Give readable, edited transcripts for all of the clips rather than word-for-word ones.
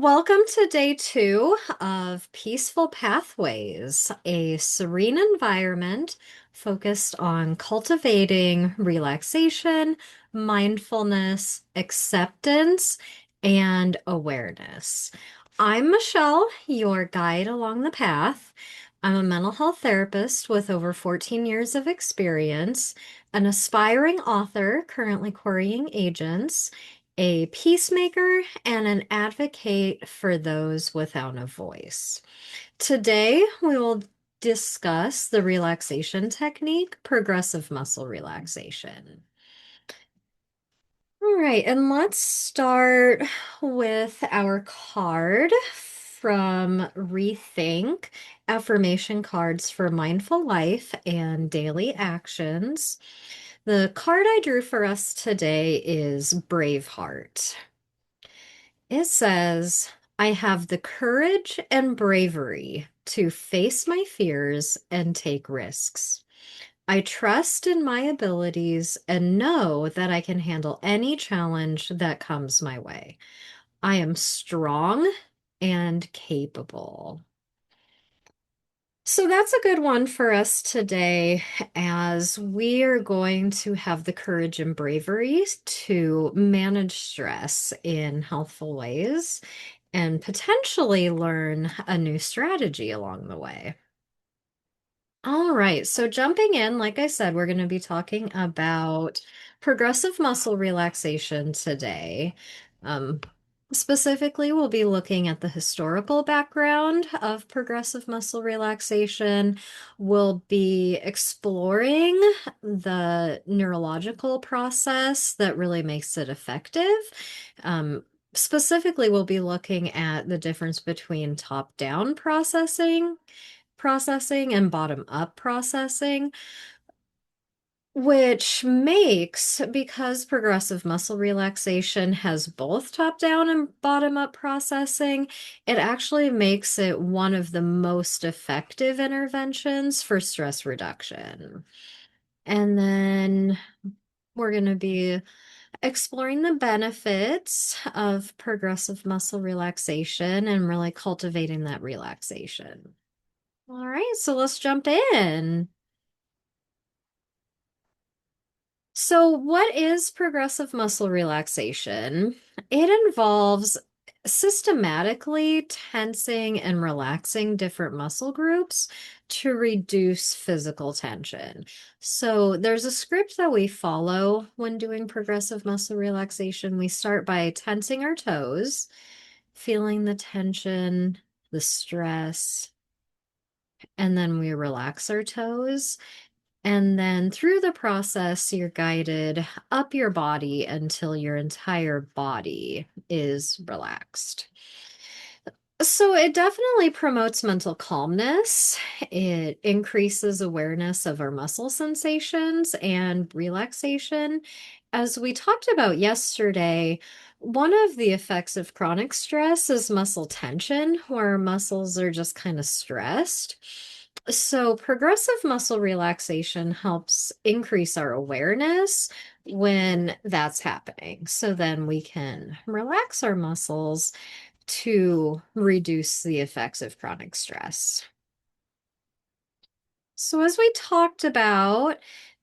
welcome to day 2 of Peaceful Pathways, a serene environment focused on cultivating relaxation, mindfulness, acceptance, and awareness. I'm Michelle, your guide along the path. I'm a mental health therapist with over 14 years of experience, an aspiring author currently querying agents, a peacemaker, and an advocate for those without a voice. Today, we will discuss the relaxation technique, progressive muscle relaxation. All right, and let's start with our card from Rethink Affirmation Cards for Mindful Life and Daily Actions. The card I drew for us today is Braveheart. It says, I have the courage and bravery to face my fears and take risks. I trust in my abilities and know that I can handle any challenge that comes my way. I am strong and capable. So that's a good one for us today, as we are going to have the courage and bravery to manage stress in healthful ways and potentially learn a new strategy along the way. All right, so jumping in, like I said, we're going to be talking about progressive muscle relaxation today. Um, Specifically, we'll be looking at the historical background of progressive muscle relaxation. We'll be exploring the neurological process that really makes it effective. Um, Specifically, we'll be looking at the difference between top-down processing and bottom up processing, which makes, because progressive muscle relaxation has both top down and bottom up processing, it actually makes it one of the most effective interventions for stress reduction. And then we're going to be exploring the benefits of progressive muscle relaxation and really cultivating that relaxation. All right, so let's jump in. So, what is progressive muscle relaxation? It involves systematically tensing and relaxing different muscle groups to reduce physical tension. So, there's a script that we follow when doing progressive muscle relaxation. We start by tensing our toes, feeling the tension, the stress, and then we relax our toes. And then through the process, you're guided up your body until your entire body is relaxed. So it definitely promotes mental calmness. It increases awareness of our muscle sensations and relaxation. As we talked about yesterday, one of the effects of chronic stress is muscle tension, where muscles are just kind of stressed. So, progressive muscle relaxation helps increase our awareness when that's happening. So then we can relax our muscles to reduce the effects of chronic stress. So, as we talked about,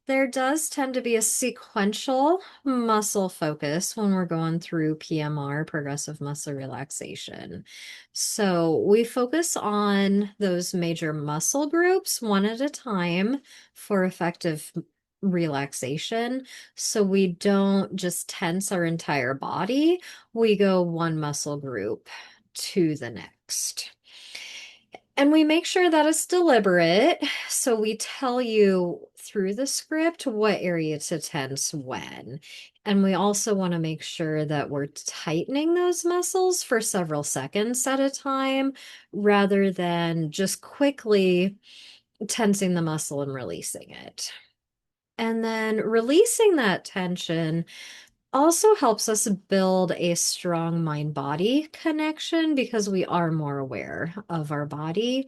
there does tend to be a sequential muscle focus when we're going through PMR, progressive muscle relaxation. So, we focus on those major muscle groups one at a time for effective relaxation. So, we don't just tense our entire body, we go one muscle group to the next. And we make sure that it's deliberate. So we tell you through the script what area to tense when. And we also want to make sure that we're tightening those muscles for several seconds at a time rather than just quickly tensing the muscle and releasing it. And then releasing that tension also helps us build a strong mind body connection because we are more aware of our body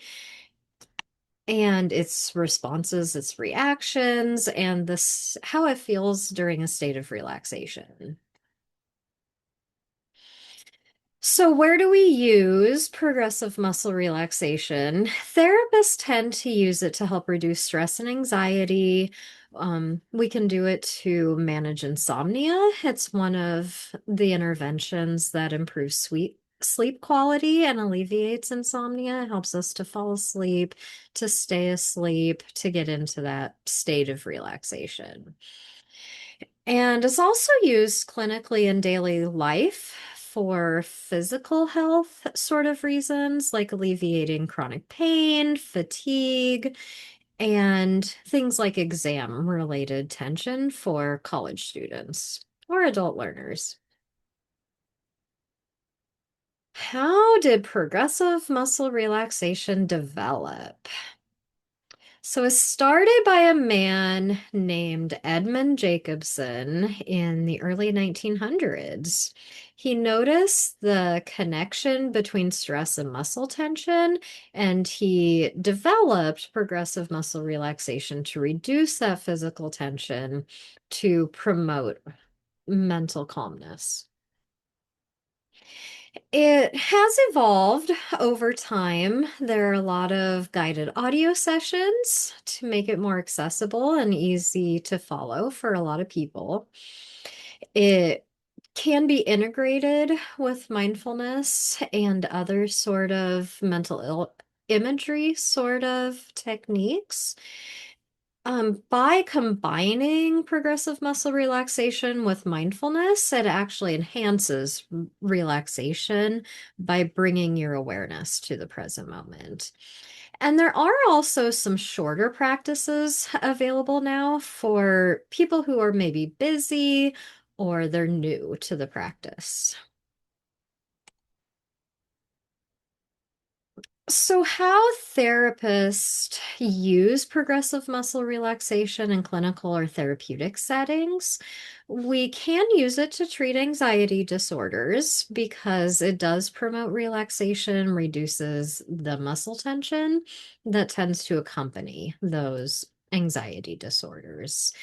and its responses, its reactions, and this how it feels during a state of relaxation. So, where do we use progressive muscle relaxation? Therapists tend to use it to help reduce stress and anxiety. We can do it to manage insomnia. It's one of the interventions that improves sleep quality and alleviates insomnia. It helps us to fall asleep, to stay asleep, to get into that state of relaxation. And it's also used clinically in daily life for physical health sort of reasons, like alleviating chronic pain, fatigue, and things like exam related tension for college students or adult learners. How did progressive muscle relaxation develop? So it started by a man named Edmund Jacobson in the early 1900s. He noticed the connection between stress and muscle tension, and he developed progressive muscle relaxation to reduce that physical tension to promote mental calmness. It has evolved over time. There are a lot of guided audio sessions to make it more accessible and easy to follow for a lot of people. It can be integrated with mindfulness and other sort of imagery sort of techniques. By combining progressive muscle relaxation with mindfulness, it actually enhances relaxation by bringing your awareness to the present moment. And there are also some shorter practices available now for people who are maybe busy or they're new to the practice. How therapists use progressive muscle relaxation in clinical or therapeutic settings, we can use it to treat anxiety disorders because it does promote relaxation, reduces the muscle tension that tends to accompany those anxiety disorders.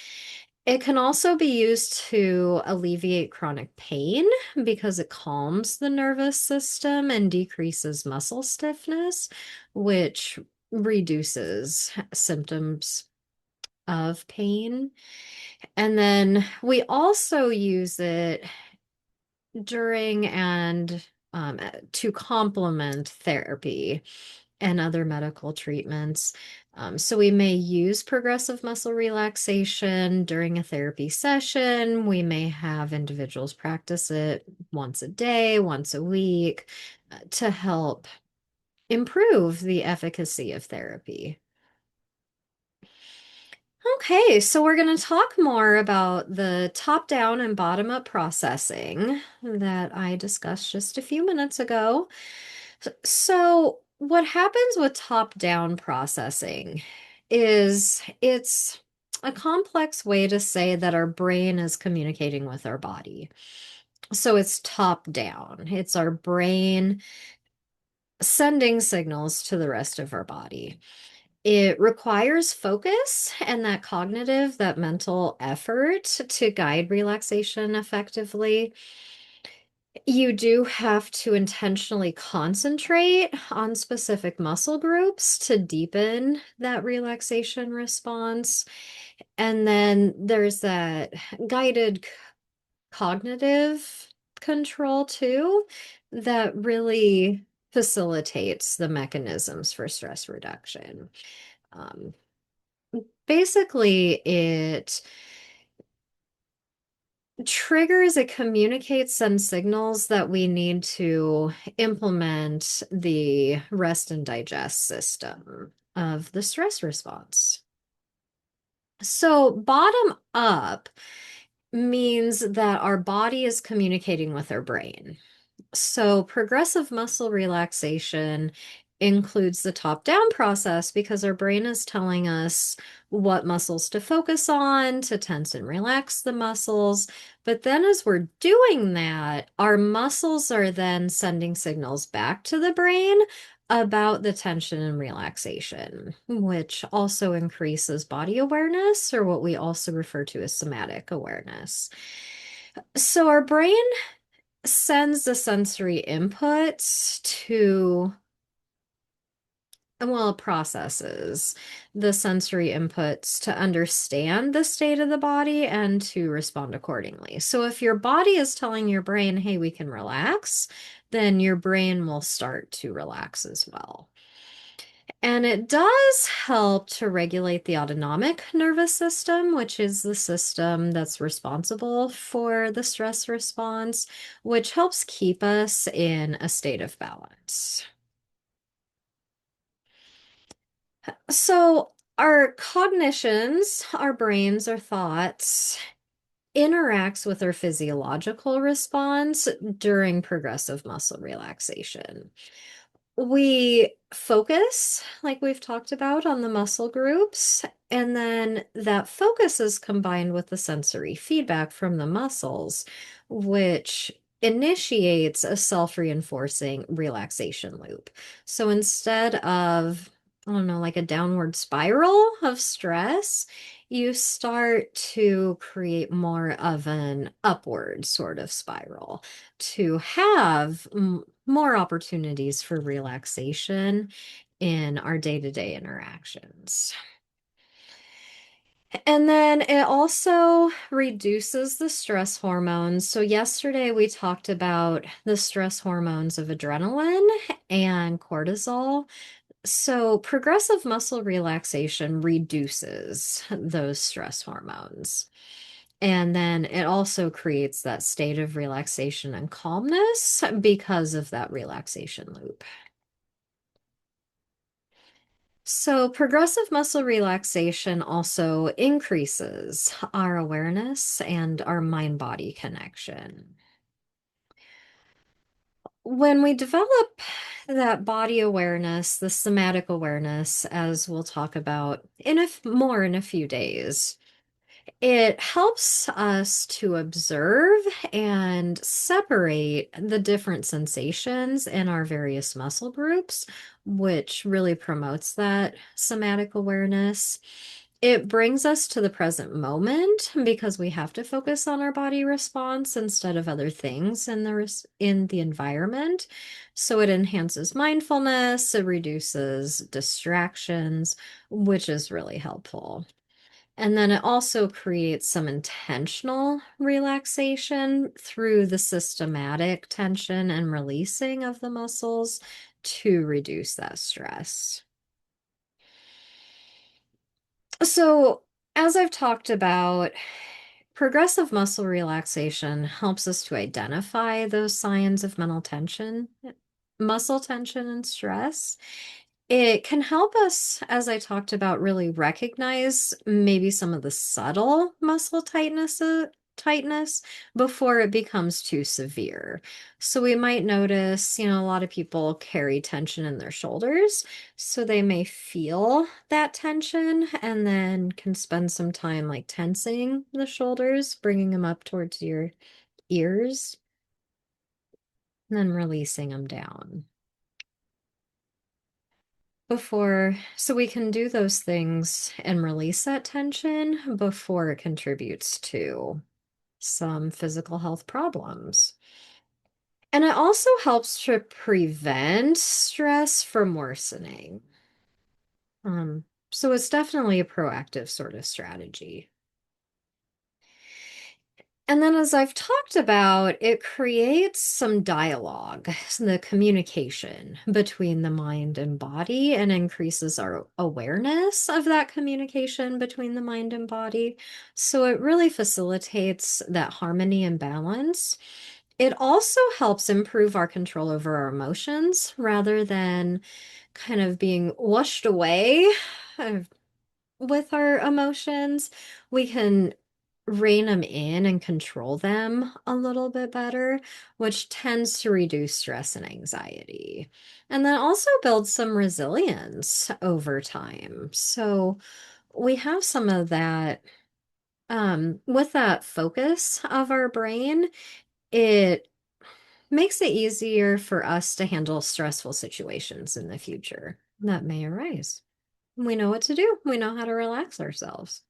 It can also be used to alleviate chronic pain because it calms the nervous system and decreases muscle stiffness, which reduces symptoms of pain. And then we also use it during and to complement therapy and other medical treatments. So we may use progressive muscle relaxation during a therapy session. We may have individuals practice it once a day, once a week, to help improve the efficacy of therapy. Okay, so we're going to talk more about the top-down and bottom-up processing that I discussed just a few minutes ago. So, what happens with top-down processing is it's a complex way to say that our brain is communicating with our body. So, it's top-down. It's our brain sending signals to the rest of our body. It requires focus and that cognitive, that mental effort to guide relaxation effectively. You do have to intentionally concentrate on specific muscle groups to deepen that relaxation response. And then there's that guided cognitive control too, that really facilitates the mechanisms for stress reduction. Um, Basically, it triggers, it communicates some signals that we need to implement the rest and digest system of the stress response. So, bottom up means that our body is communicating with our brain. So, progressive muscle relaxation includes the top down process because our brain is telling us what muscles to focus on, to tense and relax the muscles. But then, as we're doing that, our muscles are then sending signals back to the brain about the tension and relaxation, which also increases body awareness, or what we also refer to as somatic awareness. So, our brain sends the sensory inputs to, well, it processes the sensory inputs to understand the state of the body and to respond accordingly. So if your body is telling your brain, hey, we can relax, then your brain will start to relax as well. And it does help to regulate the autonomic nervous system, which is the system that's responsible for the stress response, which helps keep us in a state of balance. So, our cognitions, our brains, our thoughts interacts with our physiological response during progressive muscle relaxation. We focus, like we've talked about, on the muscle groups, and then that focus is combined with the sensory feedback from the muscles, which initiates a self-reinforcing relaxation loop. So instead of, I don't know, like a downward spiral of stress, you start to create more of an upward sort of spiral to have more opportunities for relaxation in our day-to-day interactions. And then it also reduces the stress hormones. So, yesterday we talked about the stress hormones of adrenaline and cortisol. So, progressive muscle relaxation reduces those stress hormones. And then it also creates that state of relaxation and calmness because of that relaxation loop. So, progressive muscle relaxation also increases our awareness and our mind body connection. When we develop that body awareness, the somatic awareness, as we'll talk about more in a few days, it helps us to observe and separate the different sensations in our various muscle groups, which really promotes that somatic awareness. It brings us to the present moment because we have to focus on our body response instead of other things in the environment. So it enhances mindfulness, it reduces distractions, which is really helpful. And then it also creates some intentional relaxation through the systematic tension and releasing of the muscles to reduce that stress. So, as I've talked about, progressive muscle relaxation helps us to identify those signs of mental tension, muscle tension, and stress. It can help us, as I talked about, really recognize maybe some of the subtle muscle tightness before it becomes too severe. So we might notice, a lot of people carry tension in their shoulders, so they may feel that tension and then can spend some time like tensing the shoulders, bringing them up towards your ears, and then releasing them down. So we can do those things and release that tension before it contributes to some physical health problems. And it also helps to prevent stress from worsening. Um, so it's definitely a proactive sort of strategy. And then, as I've talked about, it creates some dialogue, the communication between the mind and body, and increases our awareness of that communication between the mind and body. So it really facilitates that harmony and balance. It also helps improve our control over our emotions rather than kind of being washed away uh, with our emotions. We can rein them in and control them a little bit better, which tends to reduce stress and anxiety. And then also builds some resilience over time. So we have some of that with that focus of our brain, it makes it easier for us to handle stressful situations in the future that may arise. We know what to do. We know how to relax ourselves.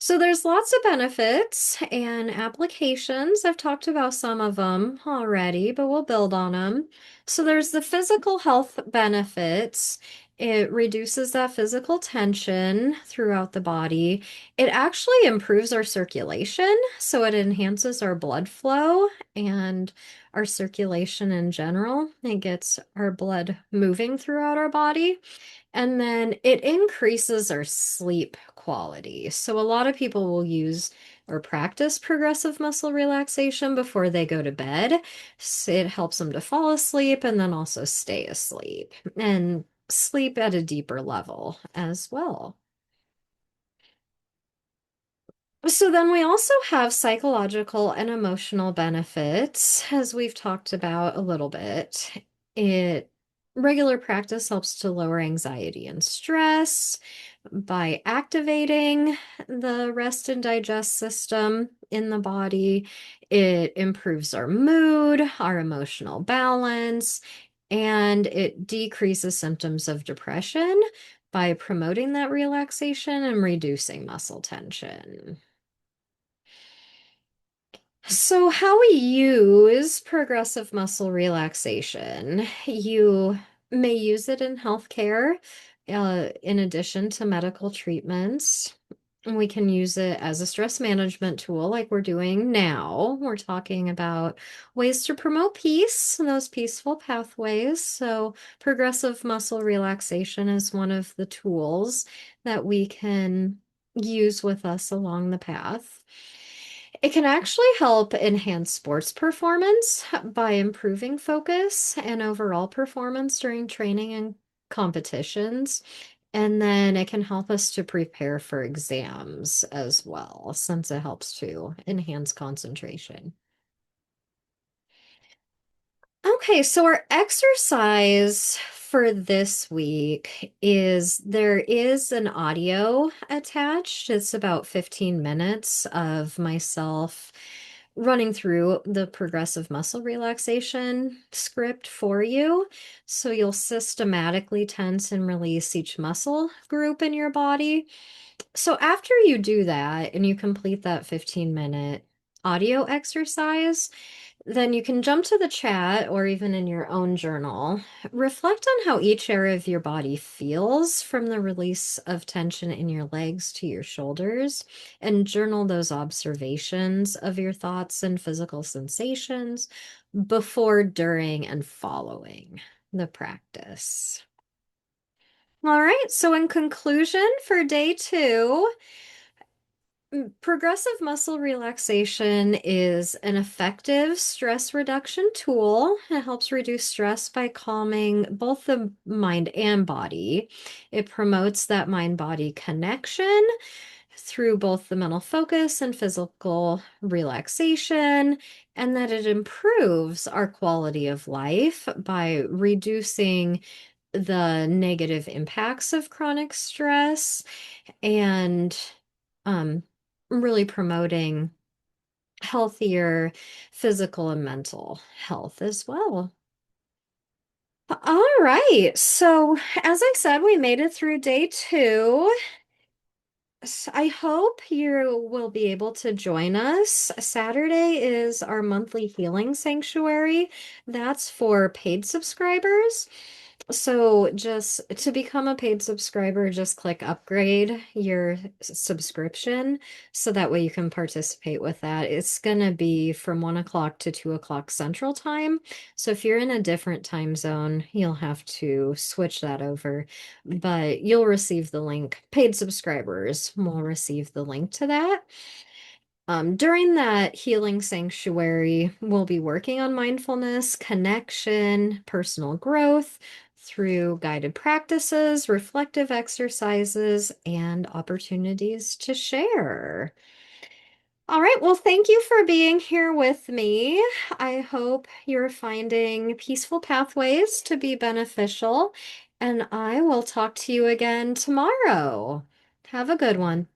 So there's lots of benefits and applications. I've talked about some of them already, but we'll build on them. So there's the physical health benefits. It reduces that physical tension throughout the body. It actually improves our circulation, so it enhances our blood flow and our circulation in general. It gets our blood moving throughout our body. And then it increases our sleep quality. So a lot of people will use or practice progressive muscle relaxation before they go to bed. So it helps them to fall asleep and then also stay asleep and sleep at a deeper level as well. So then we also have psychological and emotional benefits, as we've talked about a little bit. It Regular practice helps to lower anxiety and stress by activating the rest and digest system in the body. It improves our mood, our emotional balance, and it decreases symptoms of depression by promoting that relaxation and reducing muscle tension. So, how we use progressive muscle relaxation. You may use it in healthcare, in addition to medical treatments. We can use it as a stress management tool, like we're doing now. We're talking about ways to promote peace and those peaceful pathways. So, progressive muscle relaxation is one of the tools that we can use with us along the path. It can actually help enhance sports performance by improving focus and overall performance during training and competitions. And then it can help us to prepare for exams as well, since it helps to enhance concentration. Okay, so our exercise for this week is there is an audio attached. It's about 15 minutes of myself running through the progressive muscle relaxation script for you. So you'll systematically tense and release each muscle group in your body. So after you do that and you complete that 15-minute audio exercise, then you can jump to the chat or even in your own journal. Reflect on how each area of your body feels from the release of tension in your legs to your shoulders, and journal those observations of your thoughts and physical sensations before, during, and following the practice. All right, so in conclusion for day two, progressive muscle relaxation is an effective stress reduction tool. It helps reduce stress by calming both the mind and body. It promotes that mind body connection through both the mental focus and physical relaxation, and that it improves our quality of life by reducing the negative impacts of chronic stress and um, really promoting healthier physical and mental health as well. All right. So, as I said, we made it through day two. I hope you will be able to join us. Saturday is our monthly healing sanctuary. That's for paid subscribers. So just to become a paid subscriber, just click upgrade your subscription so that way you can participate with that. It's going to be from 1 o'clock to 2 o'clock Central Time. So if you're in a different time zone, you'll have to switch that over, but you'll receive the link. Paid subscribers will receive the link to that. During that healing sanctuary, we'll be working on mindfulness, connection, personal growth through guided practices, reflective exercises, and opportunities to share. All right, well, thank you for being here with me. I hope you're finding peaceful pathways to be beneficial, and I will talk to you again tomorrow. Have a good one.